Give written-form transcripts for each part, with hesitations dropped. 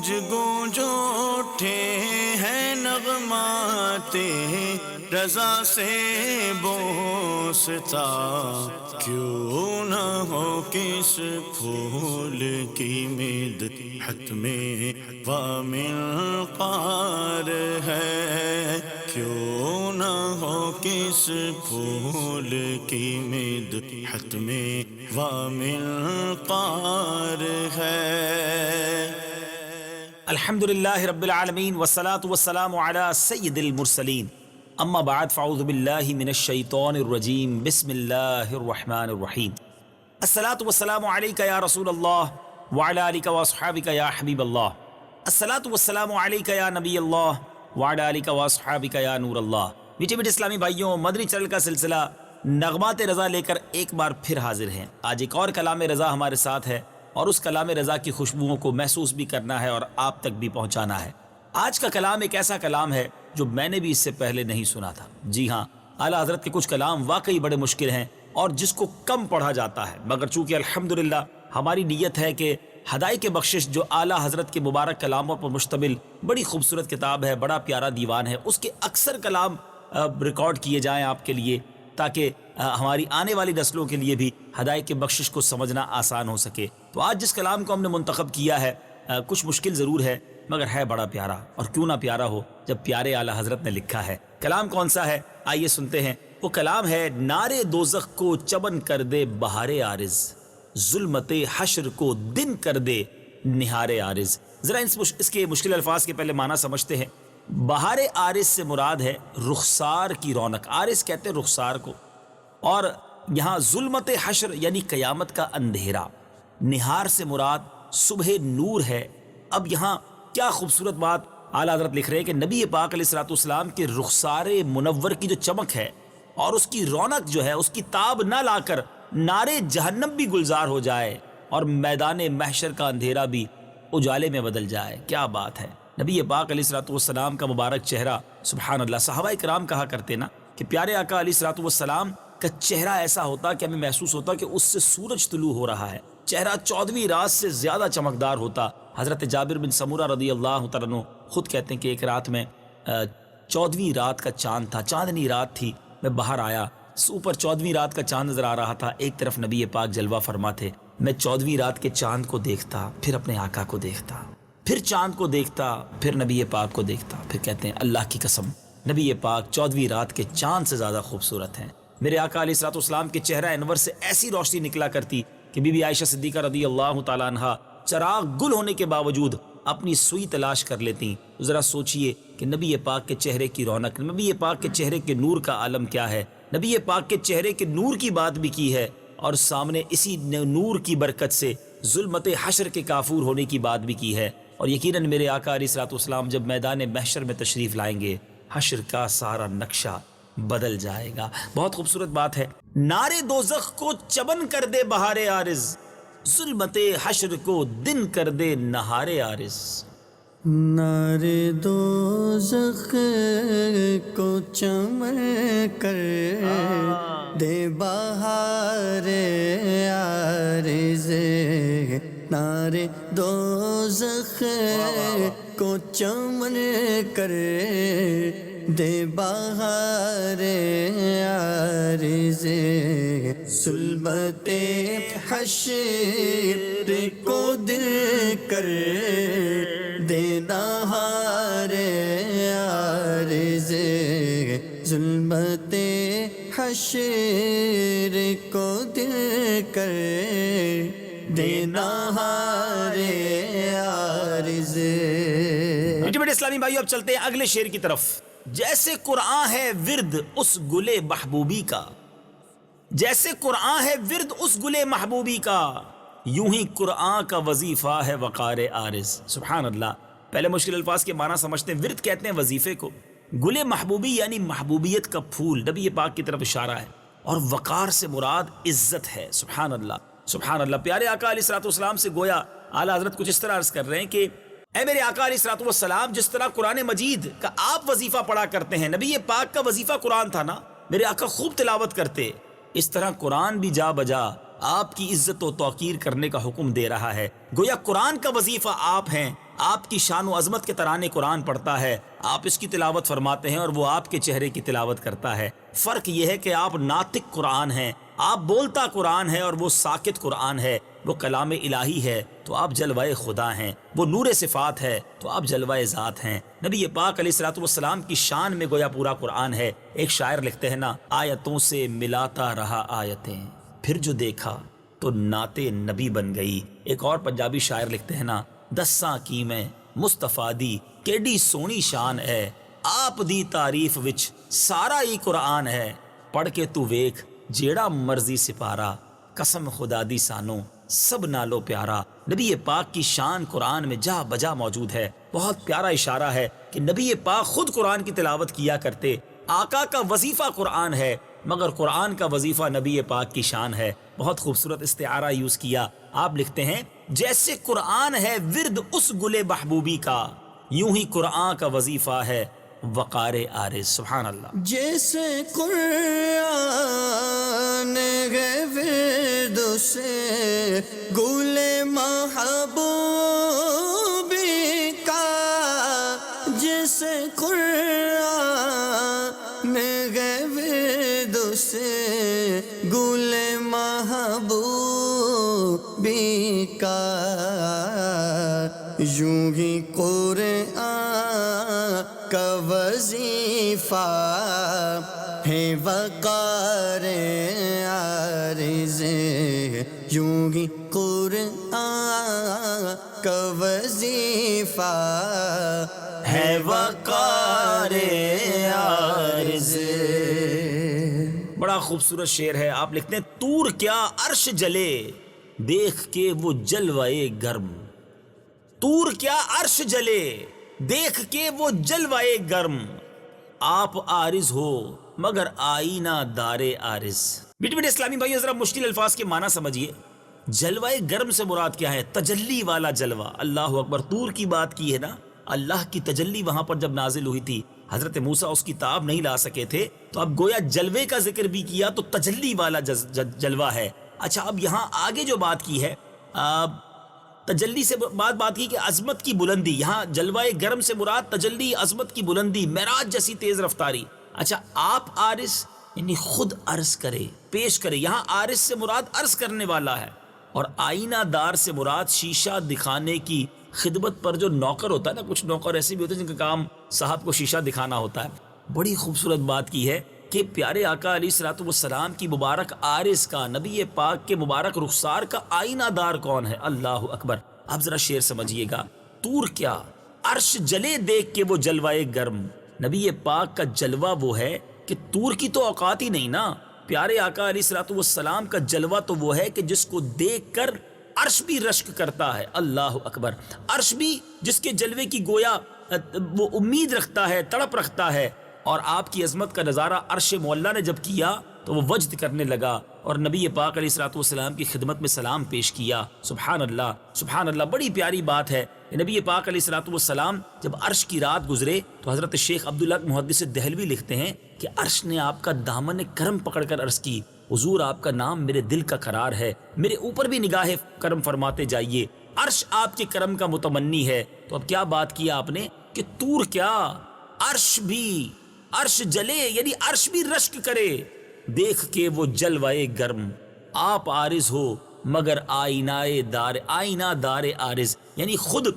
گونج گونج اٹھے ہیں نغمات رضا سے بوستا، کیوں نہ ہو کس پھول کی مدحت میں وامل قار ہے، کیوں نہ ہو کس پھول کی مدحت میں وامل قار ہے۔ الحمدللہ رب العالمین والصلاة والسلام علی سید المرسلین، اما بعد فاعوذ باللہ من الشیطان الرجیم، بسم اللہ الرحمن الرحیم۔ الصلاة والسلام علیک یا رسول اللہ وعلی آلک واصحابک یا حبیب اللہ، الصلاة والسلام علیک یا نبی اللہ وعلی آلک واصحابک یا نور اللہ۔ میٹھے میٹھے اسلامی بھائیوں، مدنی چینل کا سلسلہ نغمات رضا لے کر ایک بار پھر حاضر ہیں۔ آج ایک اور کلام رضا ہمارے ساتھ ہے، اور اس کلام رضا کی خوشبوؤں کو محسوس بھی کرنا ہے اور آپ تک بھی پہنچانا ہے۔ آج کا کلام ایک ایسا کلام ہے جو میں نے بھی اس سے پہلے نہیں سنا تھا۔ جی ہاں، اعلیٰ حضرت کے کچھ کلام واقعی بڑے مشکل ہیں اور جس کو کم پڑھا جاتا ہے، مگر چونکہ الحمدللہ ہماری نیت ہے کہ ہدایت بخشش جو اعلیٰ حضرت کے مبارک کلاموں پر مشتمل بڑی خوبصورت کتاب ہے، بڑا پیارا دیوان ہے، اس کے اکثر کلام ریکارڈ کیے جائیں آپ کے لیے، تاکہ ہماری آنے والی نسلوں کے لیے بھی ہدایت کے بخشش کو سمجھنا آسان ہو سکے۔ تو آج جس کلام کو ہم نے منتخب کیا ہے، کچھ مشکل ضرور ہے مگر ہے بڑا پیارا، اور کیوں نہ پیارا ہو جب پیارے اعلیٰ حضرت نے لکھا ہے۔ کلام کون سا ہے؟ آئیے سنتے ہیں۔ وہ کلام ہے، نارے دوزخ کو چمن کر دے بہار عارض، ظلمت حشر کو دن کر دے نہار عارض۔ ذرا اس کے مشکل الفاظ کے پہلے معنی سمجھتے ہیں۔ بہار عارض سے مراد ہے رخسار کی رونق، عارض کہتے ہیں رخسار کو، اور یہاں ظلمت حشر یعنی قیامت کا اندھیرا، نہار سے مراد صبح نور ہے۔ اب یہاں کیا خوبصورت بات اعلیٰ حضرت لکھ رہے ہیں کہ نبی پاک علیہ الصلوۃ والسلام کے رخسار منور کی جو چمک ہے اور اس کی رونق جو ہے، اس کی تاب نہ لا کر نارے جہنم بھی گلزار ہو جائے اور میدان محشر کا اندھیرا بھی اجالے میں بدل جائے۔ کیا بات ہے! نبی پاک علیہ الصلوۃ والسلام کا مبارک چہرہ، سبحان اللہ، صحابہ کرام کہا کرتے نا کہ پیارے آقا علیہ الصلوۃ والسلام کا چہرہ ایسا ہوتا کہ ہمیں محسوس ہوتا کہ اس سے سورج طلوع ہو رہا ہے، چہرہ 14ویں رات سے زیادہ چمکدار ہوتا۔ حضرت جابر بن سمورہ رضی اللہ تعالیٰ عنہ خود کہتے ہیں کہ ایک رات میں 14ویں رات کا چاند تھا، چاندنی رات تھی، میں باہر آیا، اوپر 14ویں رات کا چاند نظر آ رہا تھا، ایک طرف نبی پاک جلوہ فرما تھے، میں 14ویں رات کے چاند کو دیکھتا، پھر اپنے آقا کو دیکھتا، پھر چاند کو دیکھتا، پھر نبی پاک کو دیکھتا، پھر کہتے ہیں اللہ کی قسم نبی پاک 14ویں رات کے چاند سے زیادہ خوبصورت ہیں۔ میرے آقا علیہ الصلوۃ والسلام کے چہرہ انور سے ایسی روشنی نکلا کرتی کہ بی بی عائشہ صدیقہ رضی اللہ تعالیٰ عنہا چراغ گل ہونے کے باوجود اپنی سوئی تلاش کر لیتی۔ ذرا سوچئے کہ نبی پاک کے چہرے کی رونق، نبی پاک کے چہرے کے نور کا عالم کیا ہے۔ نبی پاک کے چہرے کے نور کی بات بھی کی ہے، اور سامنے اسی نور کی برکت سے ظلمت حشر کے کافور ہونے کی بات بھی کی ہے، اور یقیناً میرے آقا علیہ الصلوۃ والسلام جب میدان محشر میں تشریف لائیں گے، حشر کا سارا نقشہ بدل جائے گا۔ بہت خوبصورت بات ہے، نارے دوزخ کو چمن کر دے بہار عارض، ظلمت حشر کو دن کر دے نہار عارض۔ نارے دوزخ کو چمن کر دے بہار عارض، نارے دوزخ کو چمن کر دے بہار عارض، ظلمت حشر کو دل کر دے نہار عارض، ظلمت حشر کو دل کر دے نہار عارض۔ میٹھے میٹھے اسلامی بھائیو، اب چلتے ہیں اگلے شعر کی طرف۔ جیسے قرآن ہے ورد اس گلے محبوبی کا، جیسے قرآن ہے ورد اس گلے محبوبی کا، یوں ہی قرآن کا وظیفہ ہے وقار عارض۔ سبحان اللہ، پہلے مشکل الفاظ کے معنی سمجھتے ہیں۔ ورد کہتے ہیں وظیفے کو، گلے محبوبی یعنی محبوبیت کا پھول، نبی پاک کی طرف اشارہ ہے، اور وقار سے مراد عزت ہے۔ سبحان اللہ، سبحان اللہ۔ پیارے آقا علیہ الصلوۃ والسلام سے گویا اعلیٰ حضرت کچھ اس طرح عرض کر رہے ہیں کہ اے میرے آقا علیہ الصلوۃ والسلام، جس طرح قرآن مجید کا آپ وظیفہ پڑھا کرتے ہیں، نبی پاک کا وظیفہ قرآن تھا نا، میرے آقا خوب تلاوت کرتے، اس طرح قرآن بھی جا بجا آپ کی عزت و توقیر کرنے کا حکم دے رہا ہے۔ گویا قرآن کا وظیفہ آپ ہیں آپ کی شان و عظمت کے ترانے قرآن پڑھتا ہے، آپ اس کی تلاوت فرماتے ہیں اور وہ آپ کے چہرے کی تلاوت کرتا ہے۔ فرق یہ ہے کہ آپ ناطق قرآن ہیں، آپ بولتا قرآن ہے اور وہ ساکت قرآن ہے، وہ کلام الہی ہے تو آپ جلوہ خدا ہیں، وہ نور صفات ہے تو آپ جلوہ ذات ہیں۔ نبی پاک علیہ الصلوۃ والسلام کی شان میں گویا پورا قرآن ہے۔ ایک شاعر لکھتے ہیں نا، آیتوں سے ملاتا رہا آیتیں، پھر جو دیکھا تو نعت نبی بن گئی۔ ایک اور پنجابی شاعر لکھتے ہیں نا، دساں کی میں مصطفیٰ دی کیڈی سونی شان ہے، آپ دی تعریف وچ سارا ہی قرآن ہے، پڑھ کے تو ویکھ جیڑا مرضی سپارا، قسم خدا دی سانو سب نالو پیارا۔ نبی پاک کی شان قرآن میں جا بجا موجود ہے۔ بہت پیارا اشارہ ہے کہ نبی پاک خود قرآن کی تلاوت کیا کرتے۔ آقا کا وظیفہ قرآن ہے مگر قرآن کا وظیفہ نبی پاک کی شان ہے۔ بہت خوبصورت استعارہ یوز کیا۔ آپ لکھتے ہیں، جیسے قرآن ہے ورد اس گل محبوبی کا، یوں ہی قرآن کا وظیفہ ہے وقار عارض۔ سبحان اللہ۔ جیسے قرآن ہے ورد سے گل محبوبی کا، جیسے قرآن ہے ورد سے گل محبوبی کا، یوں ہی قرآن کا وظیفہ ہے وقار عارض، یوں ہی قرآن کا وظیفہ ہے وقار عارض۔ بڑا خوبصورت شعر ہے۔ آپ لکھتے ہیں، طور کیا عرش جلے دیکھ کے وہ جلوائے گرم، طور کیا عرش جلے دیکھ کے وہ جلوائے گرم، آپ عارض ہو مگر آئینہ دار عارض۔ بیٹے اسلامی بھائیو، ذرا مشکل الفاظ کے معنی سمجھیے۔ جلوائے گرم سے مراد کیا ہے؟ تجلی والا جلوہ۔ اللہ اکبر۔ طور کی بات کی ہے نا، اللہ کی تجلی وہاں پر جب نازل ہوئی تھی، حضرت موسیٰ اس کی تاب نہیں لا سکے تھے، تو اب گویا جلوے کا ذکر بھی کیا تو تجلی والا جلوہ ہے۔ اچھا، اب یہاں آگے جو بات کی ہے، تجلی سے بات کی کہ عظمت کی بلندی، یہاں جلوہ گرم سے مراد تجلی عظمت کی بلندی، معراج جیسی تیز رفتاری۔ اچھا، آپ عارض یعنی خود عرض کرے، پیش کرے، یہاں عارض سے مراد عرض کرنے والا ہے، اور آئینہ دار سے مراد شیشہ دکھانے کی خدمت پر جو نوکر ہوتا ہے نا، کچھ نوکر ایسے بھی ہوتے ہیں جن کا کام صاحب کو شیشہ دکھانا ہوتا ہے۔ بڑی خوبصورت بات کی ہے کہ پیارے آقا علیہ الصلوۃ والسلام کی مبارک عارض کا، نبی پاک کے مبارک رخسار کا آئینہ دار کون ہے؟ اللہ اکبر۔ اب ذرا شعر سمجھیے گا، طور کیا عرش جلے دیکھ کے وہ جلوائے گرم۔ نبی پاک کا جلوہ وہ ہے کہ طور کی تو اوقات ہی نہیں نا، پیارے آقا علیہ الصلوۃ والسلام کا جلوہ تو وہ ہے کہ جس کو دیکھ کر عرش بھی رشک کرتا ہے۔ اللہ اکبر۔ عرش بھی جس کے جلوے کی گویا وہ امید رکھتا ہے، تڑپ رکھتا ہے، اور آپ کی عظمت کا نظارہ عرش معلیٰ نے جب کیا تو وہ وجد کرنے لگا اور نبی پاک علیہ الصلوۃ والسلام کی خدمت میں سلام پیش کیا۔ سبحان اللہ، سبحان اللہ۔ بڑی پیاری بات ہے کہ نبی پاک علیہ الصلوۃ والسلام جب عرش کی رات گزرے تو حضرت شیخ عبداللہ محدث دہلوی لکھتے ہیں کہ عرش نے آپ کا دامن کرم پکڑ کر عرض کی، حضور آپ کا نام میرے دل کا قرار ہے، میرے اوپر بھی نگاہ کرم فرماتے جائیے، عرش آپ کے کرم کا متمنی ہے۔ تو اب کیا بات کیا آپ نے کہ طور کیا عرش بھی، عرش جلے یعنی عرش بھی رشک کرے دیکھ کے وہ جلوائے گرم، آپ عارض ہو مگر آئینہ دار عارض، یعنی خود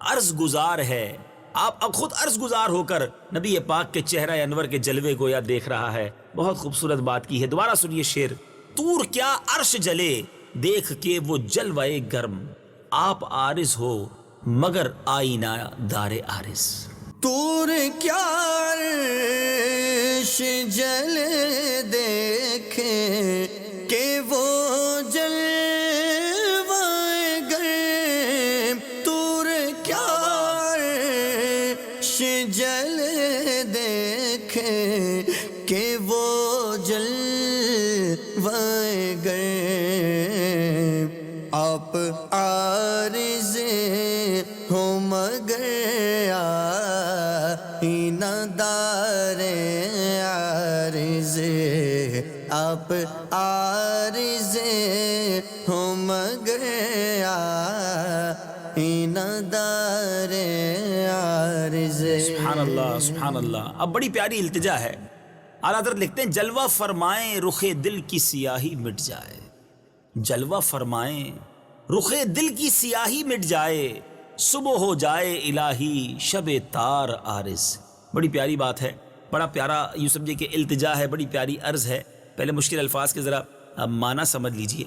عرض گزار ہے۔ آپ اب خود عرض گزار ہو کر نبی پاک کے چہرہ انور کے جلوے گویا دیکھ رہا ہے۔ بہت خوبصورت بات کی ہے۔ دوبارہ سنیے شعر، طور کیا عرش جلے دیکھ کے وہ جلوائے گرم، آپ عارض ہو مگر آئینہ دار عارض۔ طور کیا عرش جلے دیکھے کہ وہ جلوائے گرم، طور کیا عرش جلے دیکھے کہ وہ جلوائے گرم، آپ عارض ہو مگر آئینہ دار عارض، آپ عارض ہو مگر آئینہ دار عارض سبحان اللہ سبحان اللہ. اب بڑی پیاری التجا ہے. اعلیٰ حضرت لکھتے ہیں جلوہ فرمائیں رخ دل کی سیاہی مٹ جائے. جلوہ فرمائیں رخ دل کی سیاہی مٹ جائے، صبح ہو جائے الہی شب تار عارض. بڑی پیاری بات ہے، بڑا پیارا یوں سمجھے کہ التجا ہے، بڑی پیاری عرض ہے. پہلے مشکل الفاظ کے ذرا معنی سمجھ لیجئے.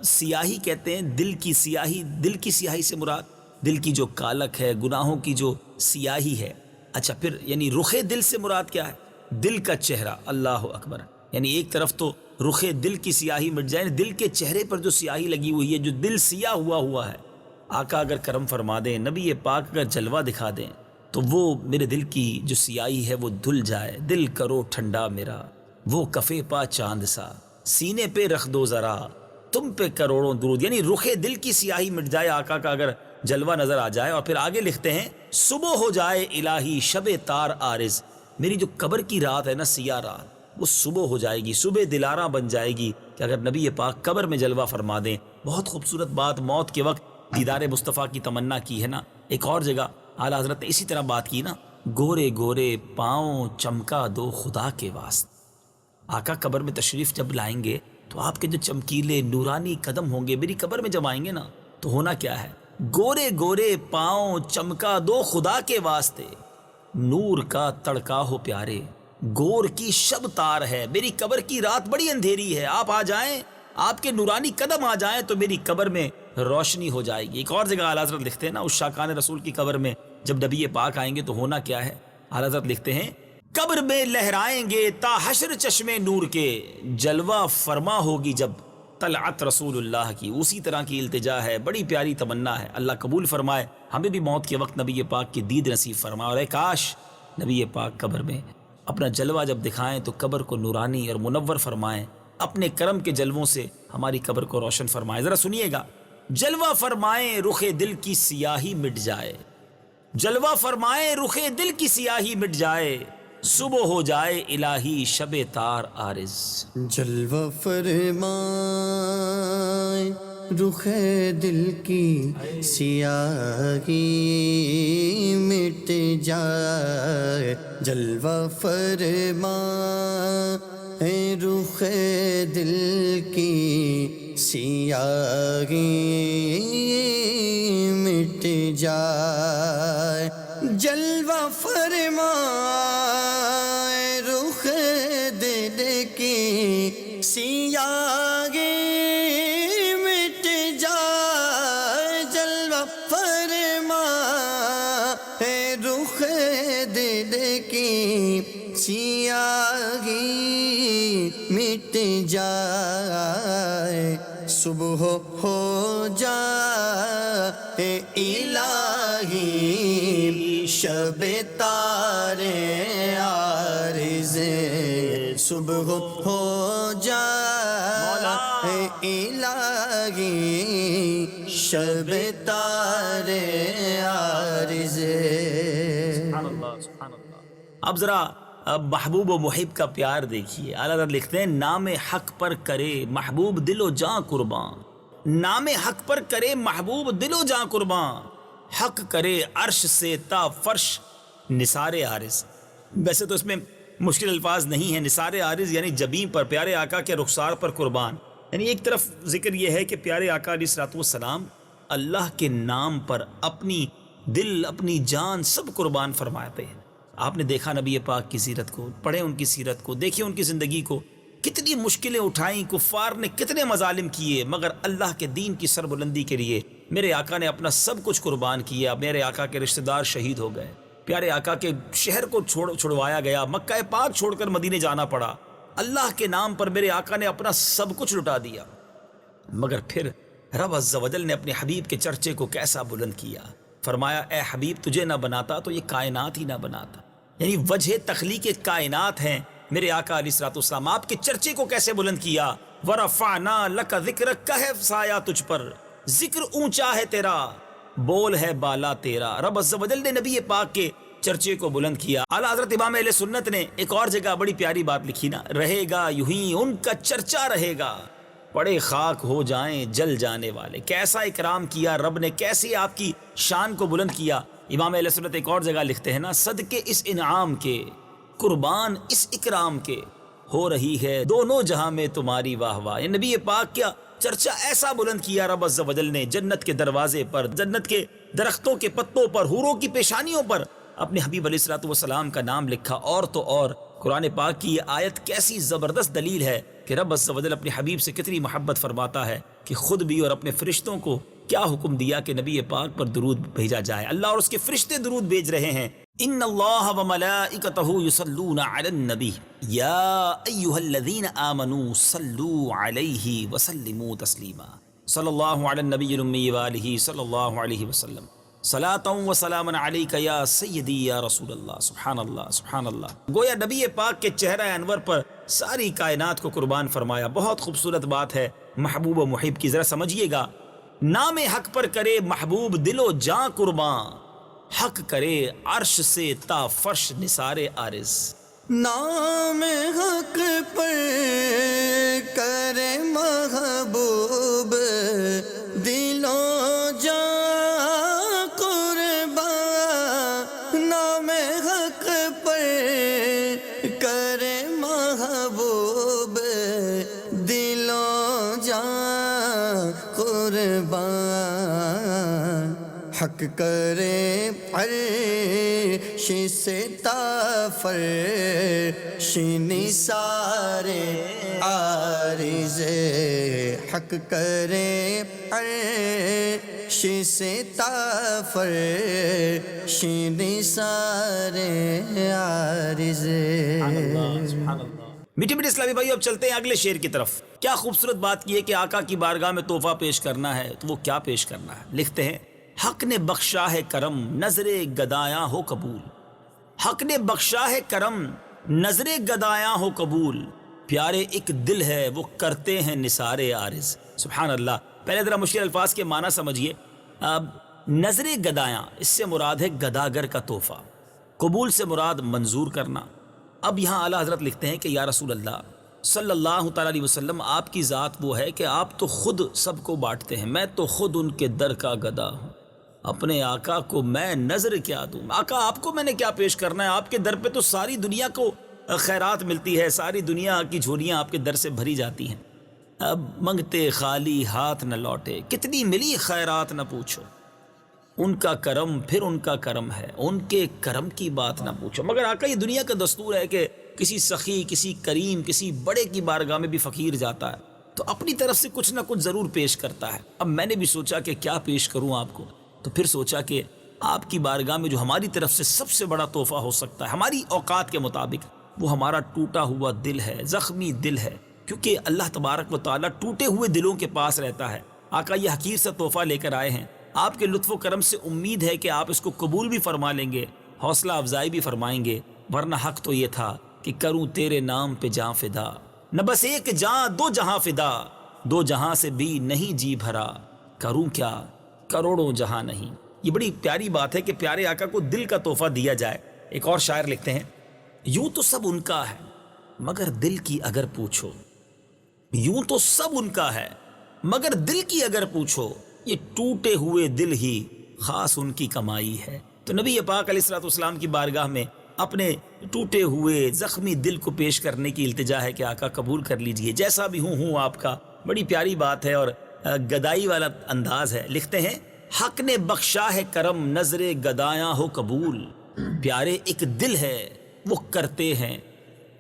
سیاہی کہتے ہیں دل کی سیاہی. دل کی سیاہی سے مراد دل کی جو کالک ہے، گناہوں کی جو سیاہی ہے. اچھا پھر یعنی رخ دل سے مراد کیا ہے؟ دل کا چہرہ. اللہ اکبر. یعنی ایک طرف تو رخ دل کی سیاہی مٹ جائے، دل کے چہرے پر جو سیاہی لگی ہوئی ہے، جو دل سیاہ ہوا ہے، آقا اگر کرم فرما دیں، نبی پاک اگر جلوہ دکھا دیں تو وہ میرے دل کی جو سیاہی ہے وہ دھل جائے. دل کرو ٹھنڈا میرا، وہ کفے پا چاند سا، سینے پہ رکھ دو ذرا، تم پہ کروڑوں درود. یعنی رخ دل کی سیاہی مٹ جائے آقا کا اگر جلوہ نظر آ جائے. اور پھر آگے لکھتے ہیں صبح ہو جائے الہی شب تار عارض. میری جو قبر کی رات ہے نا، سیاہ رات، وہ صبح ہو جائے گی، صبح دلاراں بن جائے گی کہ اگر نبی پاک قبر میں جلوہ فرما دیں. بہت خوبصورت بات، موت کے وقت دیدار مصطفیٰ کی تمنا کی ہے نا. ایک اور جگہ اعلیٰ حضرت نے اسی طرح بات کی نا، گورے گورے پاؤں چمکا دو خدا کے واسطے. آقا قبر میں تشریف جب لائیں گے تو آپ کے جو چمکیلے نورانی قدم ہوں گے میری قبر میں جب آئیں گے نا، تو ہونا کیا ہے؟ گورے گورے پاؤں چمکا دو خدا کے واسطے، نور کا تڑکا ہو پیارے، گور کی شب تار ہے. میری قبر کی رات بڑی اندھیری ہے، آپ آ جائیں، آپ کے نورانی قدم آ جائیں تو میری قبر میں روشنی ہو جائے گی. ایک اور جگہ اعلیٰ حضرت لکھتے ہیں نا، اس شاکان رسول کی قبر میں جب نبی پاک آئیں گے تو ہونا کیا ہے؟ اعلیٰ حضرت لکھتے ہیں قبر میں لہرائیں گے تا حشر چشمے نور کے، جلوہ فرما ہوگی جب طلعت رسول اللہ کی. اسی طرح کی التجا ہے، بڑی پیاری تمنا ہے. اللہ قبول فرمائے، ہمیں بھی موت کے وقت نبی پاک کی دید نصیب فرمائے. اور اے کاش نبی پاک قبر میں اپنا جلوہ جب دکھائیں تو قبر کو نورانی اور منور فرمائیں، اپنے کرم کے جلووں سے ہماری قبر کو روشن فرمائیں. ذرا سنیے گا، جلوہ فرمائیں رخ دل کی سیاہی مٹ جائے، جلوہ فرمائیں رخ دل کی سیاہی مٹ جائے، صبح ہو جائے الہی شب تار عارض. جلوہ فرمائے رخ دل کی سیاہی مٹ جائے، جلوہ فرمائے رخ دل کی سیاہی مٹ جائے، جلوہ فرمائے رخ دل کی سیاہی مٹ جائے، جلوہ فرمائے رخ دل کی سیاہی مٹ جائے، صبح ہو جائے الہی شب تار عارض، صبح ہو جائے الہی شب تار عارض. اب ذرا محبوب و محب کا پیار دیکھیے. اعلیٰ حضرت لکھتے ہیں نام حق پر کرے محبوب دل و جاں قربان، نام حق پر کرے محبوب دل و جاں قربان، حق کرے عرش سے تا فرش نثار عارض. ویسے تو اس میں مشکل الفاظ نہیں ہیں. نثار عارض یعنی جبیں پر، پیارے آقا کے رخسار پر قربان. یعنی ایک طرف ذکر یہ ہے کہ پیارے آقا علیہ الصلوۃ والسلام اللہ کے نام پر اپنی دل اپنی جان سب قربان فرماتے ہیں. آپ نے دیکھا نبی پاک کی سیرت کو، پڑھیں ان کی سیرت کو، دیکھیں ان کی زندگی کو، کتنی مشکلیں اٹھائیں، کفار نے کتنے مظالم کیے، مگر اللہ کے دین کی سربلندی کے لیے میرے آقا نے اپنا سب کچھ قربان کیا. میرے آقا کے رشتہ دار شہید ہو گئے، پیارے آقا کے شہر کو چھڑوایا گیا، مکہ پاک چھوڑ کر مدینے جانا پڑا. اللہ کے نام پر میرے آقا نے اپنا سب کچھ لٹا دیا، مگر پھر رب عز و جل نے اپنے حبیب کے چرچے کو کیسا بلند کیا. فرمایا اے حبیب تجھے نہ بناتا تو یہ کائنات ہی نہ بناتا. یعنی وجہ تخلیق کائنات ہیں میرے آقا علیہ الصلوۃ والسلام. آپ کے چرچے کو کیسے بلند کیا. ورفعنا لک ذکرک کا ہے سایہ تجھ پر، ذکر اونچا ہے تیرا، بول ہے بالا تیرا. رب عز و جل نے نبی پاک کے چرچے کو بلند کیا. اعلیٰ حضرت امام اہل سنت نے ایک اور جگہ بڑی پیاری بات لکھی نا، رہے گا یوں ہی ان کا چرچا رہے گا، پڑے خاک ہو جائیں جل جانے والے. کیسا اکرام کیا رب نے، کیسے آپ کی شان کو بلند کیا. امام اہل سنت ایک اور جگہ لکھتے ہیں نا، صدقے اس انعام کے، قربان اس اکرام کے، ہو رہی ہے دونوں جہاں میں تمہاری واہ واہ. یہ نبی پاک کیا چرچا ایسا بلند کیا رب عز و جل نے، جنت کے دروازے پر، جنت کے درختوں کے پتوں پر، حوروں کی پیشانیوں پر اپنے حبیب علیہ الصلوۃ والسلام کا نام لکھا. اور تو اور قرآن پاک کی یہ آیت کیسی زبردست دلیل ہے کہ رب عز و جل اپنے حبیب سے کتنی محبت فرماتا ہے کہ خود بھی اور اپنے فرشتوں کو کیا حکم دیا کہ نبی پاک پر درود بھیجا جائے. اللہ اور اس کے فرشتے درود بھیج رہے ہیں. ان اللہ وملائکتہ یصلون علی النبی یا ایھا الذین آمنوا صلوا علیہ وسلموا تسلیما. صلی اللہ علی النبی الامی وآلہ صلی اللہ علیہ وسلم. صلاۃ و سلام علیک یا سیدی یا رسول اللہ. سبحان اللہ سبحان اللہ. گویا نبی پاک کے چہرہ انور پر ساری کائنات کو قربان فرمایا. بہت خوبصورت بات ہے محبوب و محب کی. ذرا سمجھیے گا، نام حق پر کرے محبوب دل و جاں قربان، حق کرے عرش سے تا فرش نثار عارض. نام حق پر کرے محبوب دل و جاں قربان. نام حق پر کرے محبوب دل و جاں قربان. حق کرے عرش سے تا فرش نثار عارض. حق کرے عرش سے تا فرش نثار عارض. میٹھے میٹھے اسلامی بھائیو، اب چلتے ہیں اگلے شعر کی طرف. کیا خوبصورت بات کی ہے کہ آقا کی بارگاہ میں تحفہ پیش کرنا ہے تو وہ کیا پیش کرنا ہے. لکھتے ہیں، حق نے بخشا ہے کرم نظر گدایاں ہو قبول. حق نے بخشا ہے کرم نظر گدایاں ہو قبول. پیارے ایک دل ہے وہ کرتے ہیں نثار عارض. سبحان اللہ. پہلے ذرا مشکل الفاظ کے معنی سمجھیے. نظر گدایاں اس سے مراد ہے گداگر کا تحفہ، قبول سے مراد منظور کرنا. اب یہاں اعلیٰ حضرت لکھتے ہیں کہ یا رسول اللہ صلی اللہ تعالیٰ علیہ وسلم، آپ کی ذات وہ ہے کہ آپ تو خود سب کو بانٹتے ہیں، میں تو خود ان کے در کا گدا ہوں. اپنے آقا کو میں نظر کیا دوں. آقا آپ کو میں نے کیا پیش کرنا ہے؟ آپ کے در پہ تو ساری دنیا کو خیرات ملتی ہے، ساری دنیا کی جھولیاں آپ کے در سے بھری جاتی ہیں. اب منگتے خالی ہاتھ نہ لوٹے، کتنی ملی خیرات نہ پوچھو. ان کا کرم پھر ان کا کرم ہے، ان کے کرم کی بات نہ پوچھو. مگر آقا یہ دنیا کا دستور ہے کہ کسی سخی، کسی کریم، کسی بڑے کی بارگاہ میں بھی فقیر جاتا ہے تو اپنی طرف سے کچھ نہ کچھ ضرور پیش کرتا ہے. اب میں نے بھی سوچا کہ کیا پیش کروں آپ کو، تو پھر سوچا کہ آپ کی بارگاہ میں جو ہماری طرف سے سب سے بڑا تحفہ ہو سکتا ہے ہماری اوقات کے مطابق، وہ ہمارا ٹوٹا ہوا دل ہے، زخمی دل ہے. کیونکہ اللہ تبارک و تعالیٰ ٹوٹے ہوئے دلوں کے پاس رہتا ہے. آقا یہ حقیر سا تحفہ لے کر آئے ہیں. آپ کے لطف و کرم سے امید ہے کہ آپ اس کو قبول بھی فرما لیں گے، حوصلہ افزائی بھی فرمائیں گے. ورنہ حق تو یہ تھا کہ کروں تیرے نام پہ جاں فدا. نہ بس ایک جاں دو جہاں فدا، دو جہاں سے بھی نہیں جی بھرا. کروں کیا کروڑوں جہاں نہیں. یہ بڑی پیاری بات ہے کہ پیارے آقا کو دل کا تحفہ دیا جائے. ایک اور شاعر لکھتے ہیں، یوں تو سب ان کا ہے مگر دل کی اگر پوچھو. یوں تو سب ان کا ہے مگر دل کی اگر پوچھو، یہ ٹوٹے ہوئے دل ہی خاص ان کی کمائی ہے. تو نبی پاک علیہ الصلوۃ والسلام کی بارگاہ میں اپنے ٹوٹے ہوئے زخمی دل کو پیش کرنے کی التجا ہے کہ آقا قبول کر لیجئے، جیسا بھی ہوں آپ کا. بڑی پیاری بات ہے اور گدائی والا انداز ہے. لکھتے ہیں، حق نے بخشا ہے کرم نظر گدایاں ہو قبول. پیارے ایک دل ہے وہ کرتے ہیں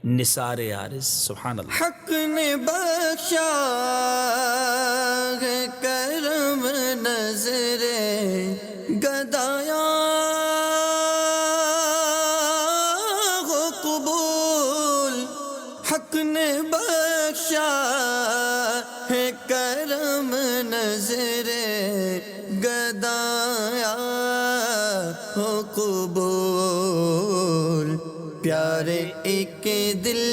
نثار عارض. سبحان اللہ. حق نے بخشا ہے کرم نظر گدایاں ہو قبول. حق نے بخشا ہے کرم نظر گدایاں ہو قبول. پیارے ایک دل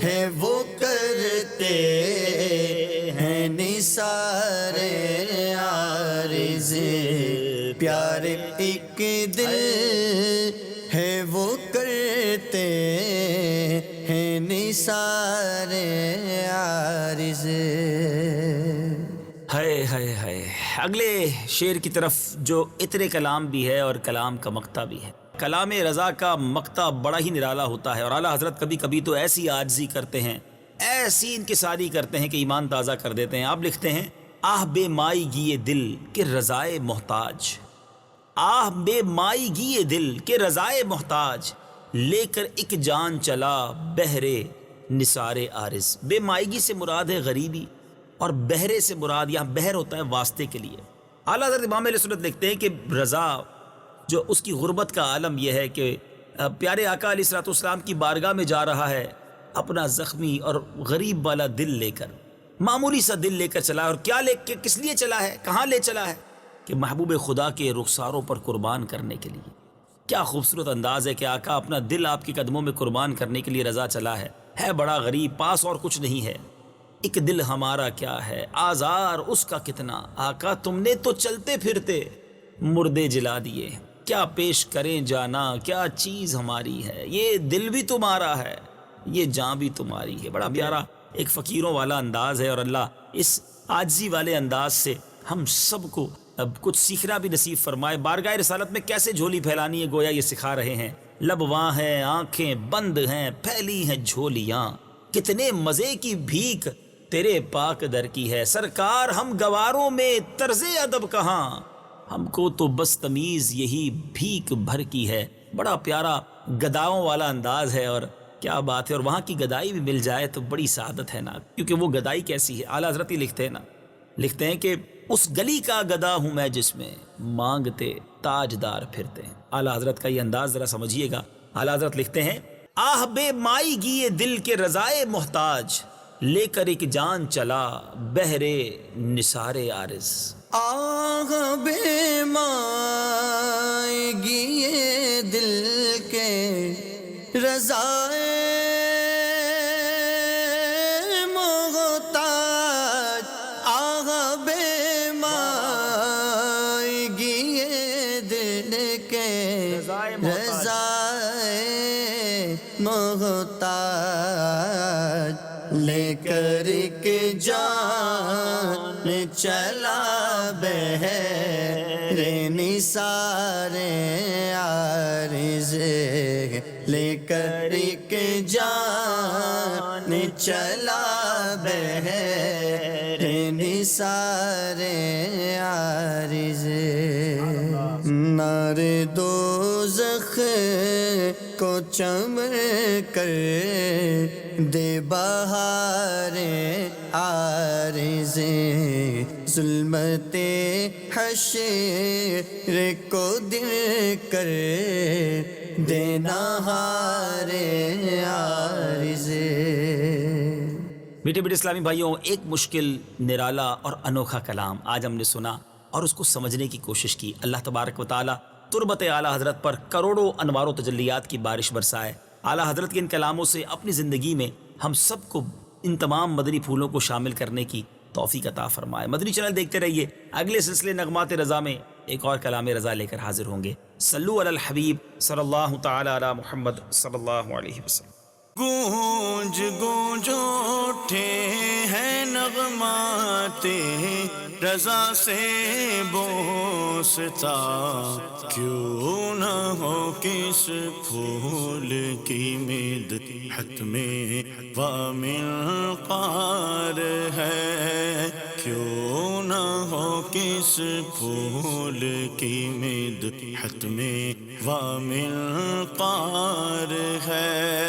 ہے وہ کرتے ہیں نثار عارض. پیارے ایک دل ہے وہ کرتے ہیں نثار نثار عارض۔ ہائے ہائے ہائے، اگلے شعر کی طرف جو عطر کلام بھی ہے اور کلام کا مقطع بھی ہے۔ کلام رضا کا مقطع بڑا ہی نرالا ہوتا ہے، اور اعلیٰ حضرت کبھی کبھی تو ایسی عاجزی کرتے ہیں، ایسی انکساری کرتے ہیں کہ ایمان تازہ کر دیتے ہیں۔ آپ لکھتے ہیں، آہ بے مائی گیے دل کہ رضائے محتاج، آہ بے مائی گیے دل کہ رضائے محتاج، لے کر ایک جان چلا بہرے نثار عارض۔ بے مائیگی سے مراد ہے غریبی، اور بہرے سے مراد یہاں بہر ہوتا ہے واسطے کے لیے۔ اعلیٰ حضرت امام علیہ سنت لکھتے ہیں کہ رضا جو اس کی غربت کا عالم یہ ہے کہ پیارے آقا علیہ الصلوۃ والسلام کی بارگاہ میں جا رہا ہے اپنا زخمی اور غریب والا دل لے کر، معمولی سا دل لے کر چلا ہے، اور کیا لے کے کس لیے چلا ہے، کہاں لے چلا ہے، کہ محبوب خدا کے رخساروں پر قربان کرنے کے لیے۔ کیا خوبصورت انداز ہے کہ آقا اپنا دل آپ کے قدموں میں قربان کرنے کے لیے رضا چلا ہے بڑا غریب، پاس اور کچھ نہیں ہے۔ ایک دل ہمارا کیا ہے، آزار اس کا کتنا، آقا تم نے تو چلتے پھرتے مردے جلا دیے، کیا پیش کریں جانا، کیا چیز ہماری ہے، یہ دل بھی تمہارا ہے، یہ جان بھی تمہاری ہے۔ بڑا پیارا ایک فقیروں والا انداز ہے، اور اللہ اس عاجزی والے انداز سے ہم سب کو اب کچھ سیکھنا بھی نصیب فرمائے۔ بارگاہ رسالت میں کیسے جھولی پھیلانی ہے گویا یہ سکھا رہے ہیں۔ لب واں ہیں، آنکھیں بند ہیں، پھیلی ہیں جھولیاں، کتنے مزے کی بھیک تیرے پاک در کی ہے، سرکار ہم گواروں میں طرز ادب کہاں، ہم کو تو بس تمیز یہی بھیک بھر کی ہے۔ بڑا پیارا گداؤں والا انداز ہے، اور کیا بات ہے، اور وہاں کی گدائی بھی مل جائے تو بڑی سعادت ہے نا، کیونکہ وہ گدائی کیسی ہے، اعلیٰ حضرت ہی لکھتے ہیں نا، لکھتے ہیں کہ اس گلی کا گدا ہوں میں جس میں مانگتے تاجدار پھرتے ہیں۔ اعلیٰ حضرت کا یہ انداز ذرا سمجھیے گا۔ اعلیٰ حضرت لکھتے ہیں، آہ بے مائی گیے دل کے رضائے محتاج، لے کر ایک جان چلا بہرے نثار عارض۔ آہ بے مائیگی یہ دل کے رضائے محتاج، آہ بے مائیگی یہ دل کے رضائے محتاج، لے کر ایک جان چلا بہر نثار عارض، لے کر ایک جان چلا بہر نثار عارض۔ نار دوزخ کو چمر کر دے بہار عارض، ظلمت حشر کو دل کر دے نہار عارض۔ میٹھے میٹھے اسلامی بھائیوں، ایک مشکل، نرالا اور انوکھا کلام آج ہم نے سنا اور اس کو سمجھنے کی کوشش کی۔ اللہ تبارک و تعالیٰ تربت اعلیٰ حضرت پر کروڑوں انوار و تجلیات کی بارش برسائے۔ اعلیٰ حضرت کے ان کلاموں سے اپنی زندگی میں ہم سب کو ان تمام مدنی پھولوں کو شامل کرنے کی توفیق عطا فرمائے۔ مدنی چینل دیکھتے رہیے، اگلے سلسلے نغمات رضا میں ایک اور کلام رضا لے کر حاضر ہوں گے۔ صلو علی الحبیب صلی اللہ تعالی علی محمد صلی اللہ علیہ وسلم۔ گونج گونج اٹھے ہیں نغمات رضا سے بوستا، کیوں نہ ہو کس پھول کی مدحت میں وامنقار ہے، کیوں نہ ہو کس پھول کی مدحت میں وامنقار ہے۔